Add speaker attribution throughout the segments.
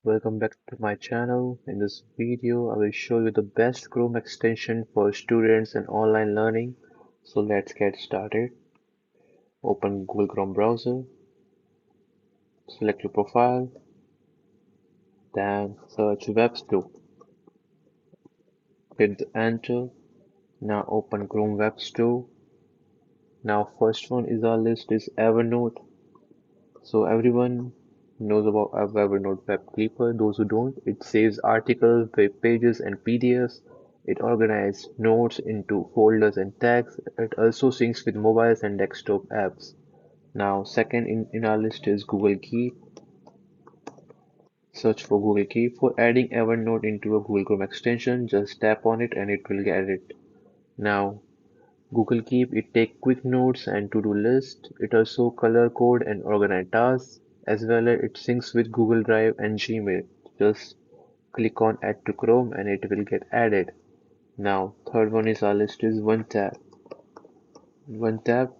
Speaker 1: Welcome back to my channel. In this video, I will show you the best Chrome extension for students and online learning. So let's get started. Open Google Chrome browser, select your profile, then search Web Store. Hit the enter. Now open Chrome Web Store. Now first one is our list is Evernote. So everyone knows about Evernote Web Clipper. Those who don't, it saves articles, web pages, and PDFs. It organizes notes into folders and tags. It also syncs with mobiles and desktop apps. Now, second in our list is Google Keep. Search for Google Keep. For adding Evernote into a Google Chrome extension, just tap on it and it will get it. Now, Google Keep it take quick notes and to-do list. It also color code and organize tasks as well as it syncs with Google Drive and Gmail. Just click on add to Chrome and it will get added. Now third one is our list is OneTab. OneTab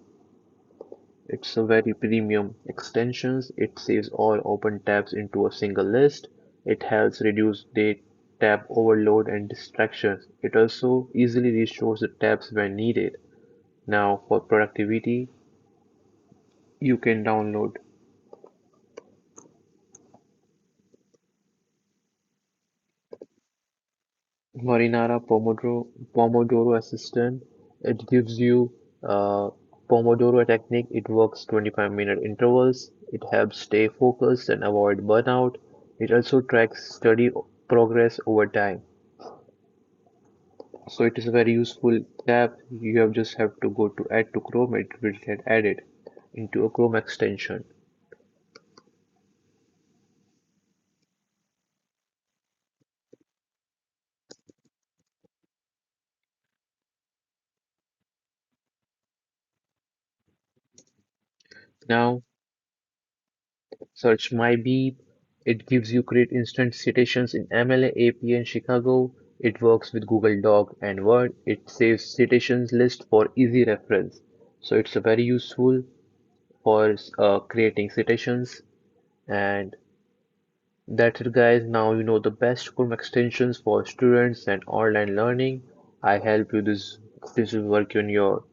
Speaker 1: it's a very premium extensions. It saves all open tabs into a single list. It helps reduce date tab overload and distractions. It also easily restores the tabs when needed. Now for productivity, you can download Marinara Pomodoro Assistant. It gives you uh, Pomodoro technique. It works 25-minute intervals. It helps stay focused and avoid burnout. It also tracks study progress over time. So it is a very useful tab. You just have to go to add to Chrome. It will get added into a Chrome extension. Now search MyBeep. It gives you great instant citations in MLA, AP, and Chicago. It works with Google Doc and Word. It saves citations list for easy reference. So it's a very useful for creating citations. And that's it, guys. Now you know the best Chrome extensions for students and online learning. I help you this will work on your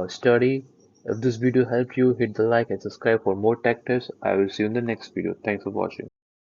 Speaker 1: study. If this video helped you, hit the like and subscribe for more tech tips. I will see you in the next video. Thanks for watching.